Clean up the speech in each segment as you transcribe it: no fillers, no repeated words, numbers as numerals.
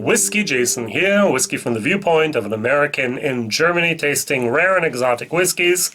WhiskyJason here, whiskey from the viewpoint of an American in Germany tasting rare and exotic whiskeys.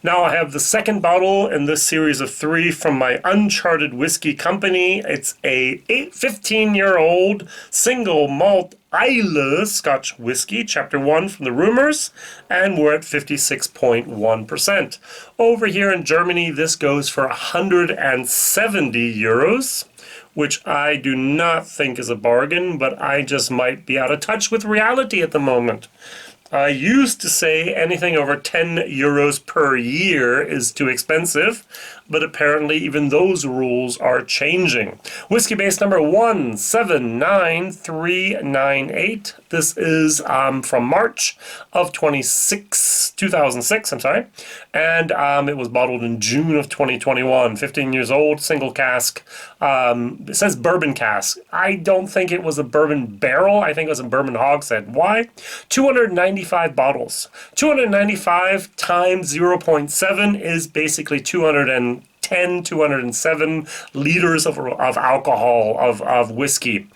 Now I have the second bottle in this series of 3 from my Uncharted Whisky company. It's a 15-year-old Single Malt Scotch Whisky, Chapter 1 from the Rumours, and we're at 56.1%. Over here in Germany, this goes for 170 euros. Which I do not think is a bargain, but I just might be out of touch with reality at the moment. I used to say anything over 10 euros per year is too expensive, but apparently even those rules are changing. Whiskybase number WB179398. This is from March of 2006, and it was bottled in June of 2021. 15 years old, single cask. It says bourbon cask. I don't think it was a bourbon barrel. I think it was a bourbon hogshead. Why? 295 bottles. 295 times 0.7 is basically 207 liters of alcohol, of whiskey.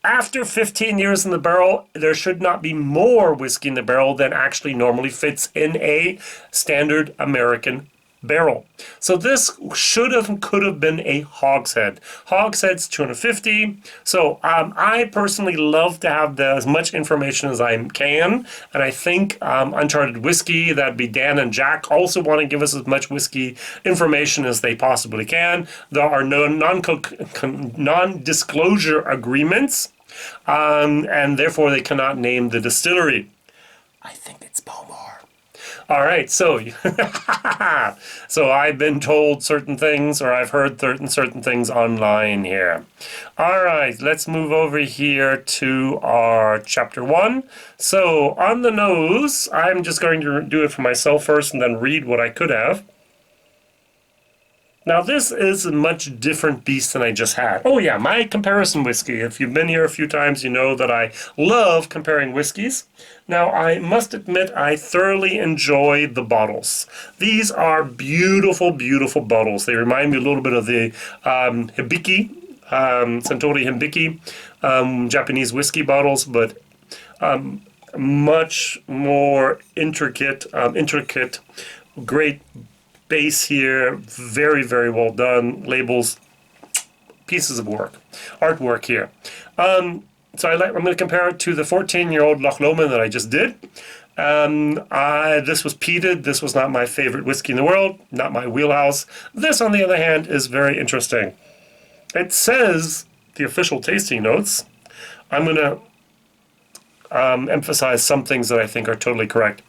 After 15 years in the barrel, there should not be more whiskey in the barrel than actually normally fits in a standard American barrel. So this could have been a hogshead. Hogshead's 250. So I personally love to have as much information as I can, and I think Uncharted Whisky, that'd be Dan and Jack, also want to give us as much whiskey information as they possibly can. There are no non-disclosure agreements, and therefore they cannot name the distillery. I think it's Bourbon. All right, so so I've been told certain things, or I've heard certain things online here. All right, let's move over here to our chapter 1. So on the nose, I'm just going to do it for myself first and then read what I could have. Now this is a much different beast than I just had. Oh yeah, my comparison whiskey. If you've been here a few times, you know that I love comparing whiskeys. Now I must admit I thoroughly enjoy the bottles. These are beautiful, beautiful bottles. They remind me a little bit of the Hibiki, Suntory Hibiki Japanese whiskey bottles, but much more intricate, great base here, very, very well done. Labels, pieces of work, artwork here. So I'm going to compare it to the 14-year-old Loch Lomond that I just did. This was peated. This was not my favorite whiskey in the world, not my wheelhouse. This, on the other hand, is very interesting. It says, the official tasting notes, I'm going to emphasize some things that I think are totally correct.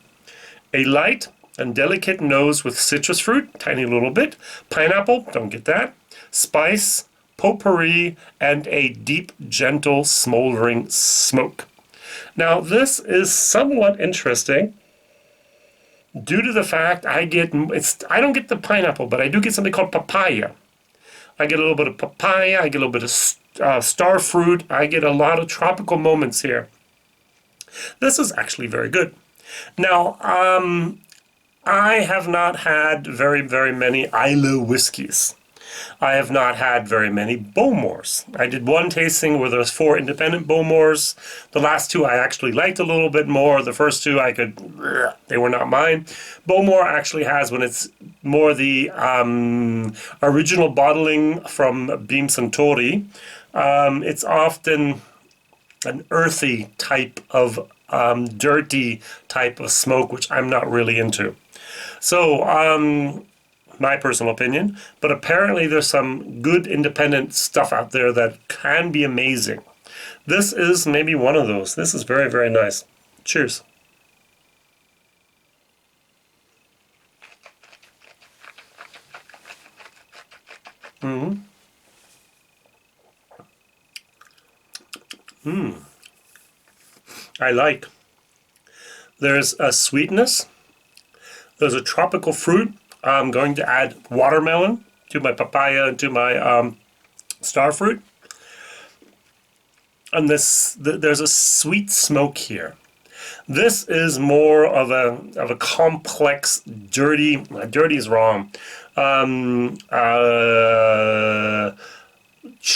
A light and delicate nose with citrus fruit, tiny little bit, pineapple, don't get that, spice, potpourri, and a deep, gentle, smoldering smoke. Now this is somewhat interesting due to the fact I don't get the pineapple, but I do get something called papaya. I get a little bit of papaya, I get a little bit of star fruit, I get a lot of tropical moments here. This is actually very good. Now, I have not had very, very many Islay whiskeys. I have not had very many Bowmores. I did one tasting where there was 4 independent Bowmores. The last 2 I actually liked a little bit more. The first 2 they were not mine. Bowmore actually has, when it's more the original bottling from Beam Suntory, it's often an earthy type of dirty type of smoke, which I'm not really into. So, my personal opinion, but apparently there's some good independent stuff out there that can be amazing. This is maybe one of those. This is very, very nice. Cheers. I like. There's a sweetness. There's a tropical fruit. I'm going to add watermelon to my papaya and to my star fruit. And there's a sweet smoke here. This is more of a complex, dirty is wrong,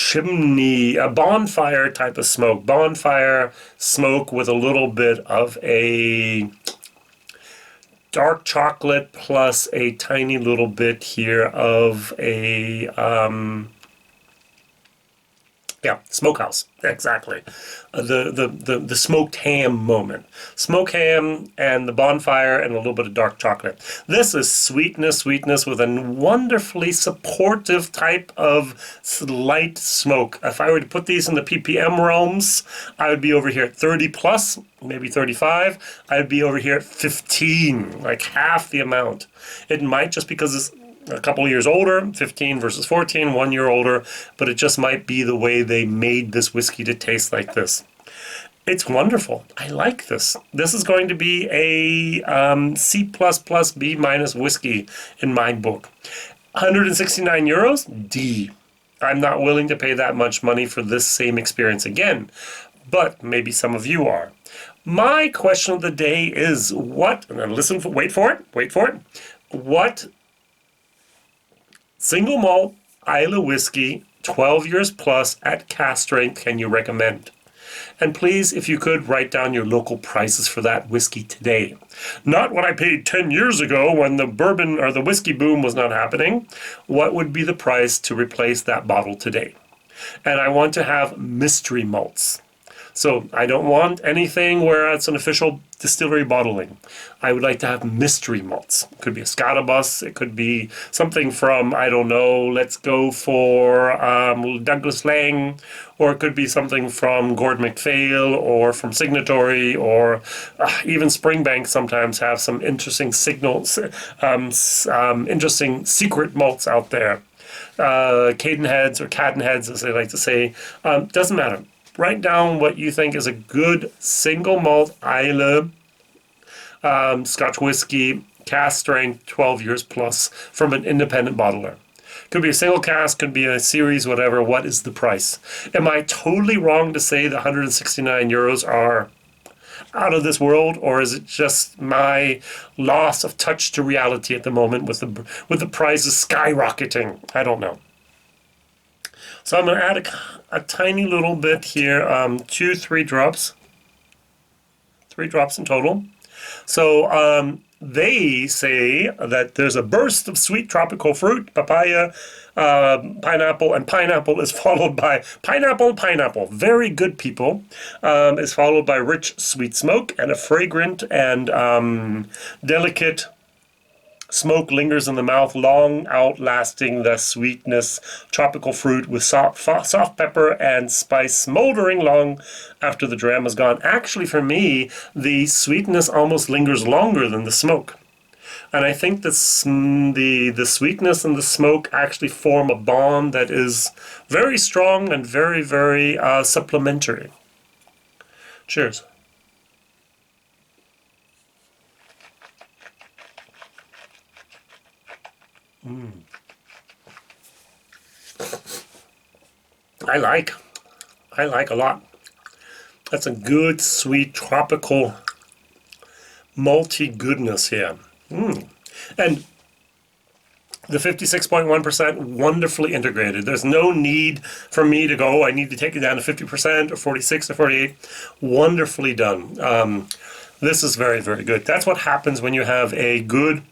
chimney, a bonfire type of smoke. Bonfire smoke with a little bit of a dark chocolate plus a tiny little bit here of a yeah, smokehouse, exactly. The smoked ham moment. Smoked ham and the bonfire and a little bit of dark chocolate. This is sweetness with a wonderfully supportive type of light smoke. If I were to put these in the ppm realms, I would be over here at 30 plus, maybe 35. I'd be over here at 15, like half the amount. It might just because it's a couple of years older, 15 versus 14, 1 year older, but it just might be the way they made this whiskey to taste like this. It's wonderful. I like this. This is going to be a C++ B- whiskey in my book. 169 euros, D. I'm not willing to pay that much money for this same experience again, but maybe some of you are. My question of the day is what, and then listen, wait for it, what single malt Islay whiskey, 12 years plus at cask strength, can you recommend? And please, if you could, write down your local prices for that whiskey today. Not what I paid 10 years ago when the bourbon or the whiskey boom was not happening. What would be the price to replace that bottle today? And I want to have mystery malts. So I don't want anything where it's an official distillery bottling. I would like to have mystery malts. It could be a Scottabus. It could be something from, I don't know, let's go for Douglas Lang, or it could be something from Gord MacPhail or from Signatory, or even Springbank sometimes have some interesting signals, interesting secret malts out there. Cadenheads or Cadenheads, as they like to say. Doesn't matter. Write down what you think is a good single malt Islay Scotch whiskey, cask strength, 12 years plus, from an independent bottler. Could be a single cask, could be a series, whatever. What is the price? Am I totally wrong to say the 169 euros are out of this world, or is it just my loss of touch to reality at the moment with the prices skyrocketing? I don't know. So I'm going to add a tiny little bit here, 3 drops. 3 drops in total. So they say that there's a burst of sweet tropical fruit, papaya, pineapple, and pineapple is followed by pineapple, very good people, is followed by rich sweet smoke and a fragrant and delicate smoke lingers in the mouth, long outlasting the sweetness. Tropical fruit with soft pepper and spice smoldering long after the dram is gone. Actually, for me, the sweetness almost lingers longer than the smoke. And I think that the sweetness and the smoke actually form a bond that is very strong and very, very supplementary. Cheers. I like a lot. That's a good, sweet, tropical, malty goodness here. And the 56.1% wonderfully integrated. There's no need for me to go, I need to take it down to 50% or 46 or 48. Wonderfully done. This is very, very good. That's what happens when you have a good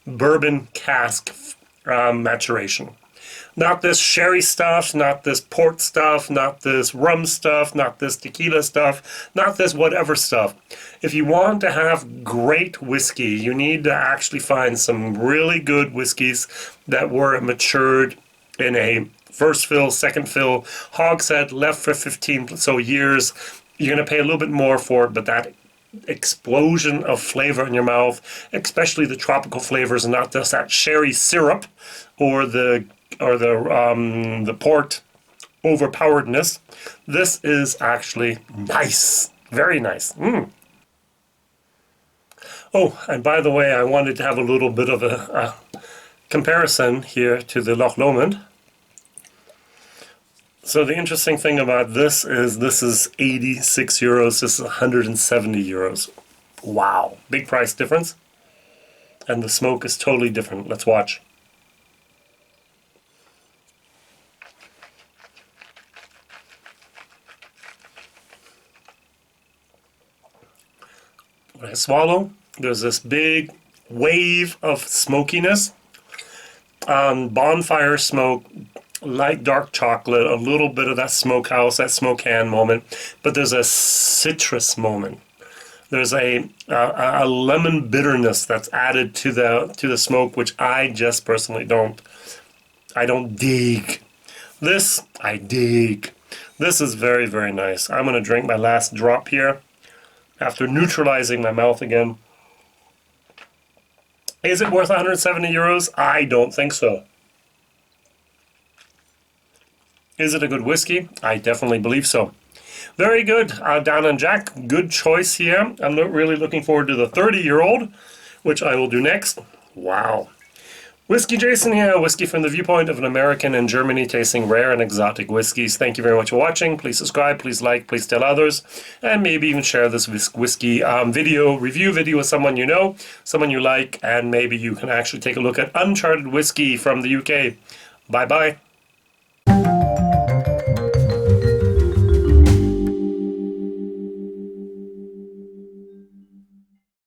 bourbon cask maturation. Not this sherry stuff, not this port stuff, not this rum stuff, not this tequila stuff, not this whatever stuff. If you want to have great whiskey, you need to actually find some really good whiskeys that were matured in a first fill, second fill, hogshead, left for 15 so years. You're going to pay a little bit more for it, but that explosion of flavor in your mouth, especially the tropical flavors, and not just that sherry syrup or the port overpoweredness. This is actually nice, very nice. Oh, and by the way, I wanted to have a little bit of a comparison here to the Loch Lomond. So the interesting thing about this is 86 euros, this is 170 euros. Wow, big price difference. And the smoke is totally different. Let's watch. When I swallow, there's this big wave of smokiness. Bonfire smoke, light dark chocolate, a little bit of that smokehouse, that smoke hand moment, but there's a citrus moment. There's a lemon bitterness that's added to the smoke, which I just personally don't dig. This I dig. This is very, very nice. I'm going to drink my last drop here after neutralizing my mouth again. Is it worth 170 euros? I don't think so. Is it a good whiskey? I definitely believe so. Very good, Dan and Jack. Good choice here. I'm really looking forward to the 30-year-old, which I will do next. Wow. WhiskyJason here, whiskey from the viewpoint of an American in Germany tasting rare and exotic whiskeys. Thank you very much for watching. Please subscribe, please like, please tell others, and maybe even share this whiskey review video with someone you know, someone you like, and maybe you can actually take a look at Uncharted Whisky from the UK. Bye-bye.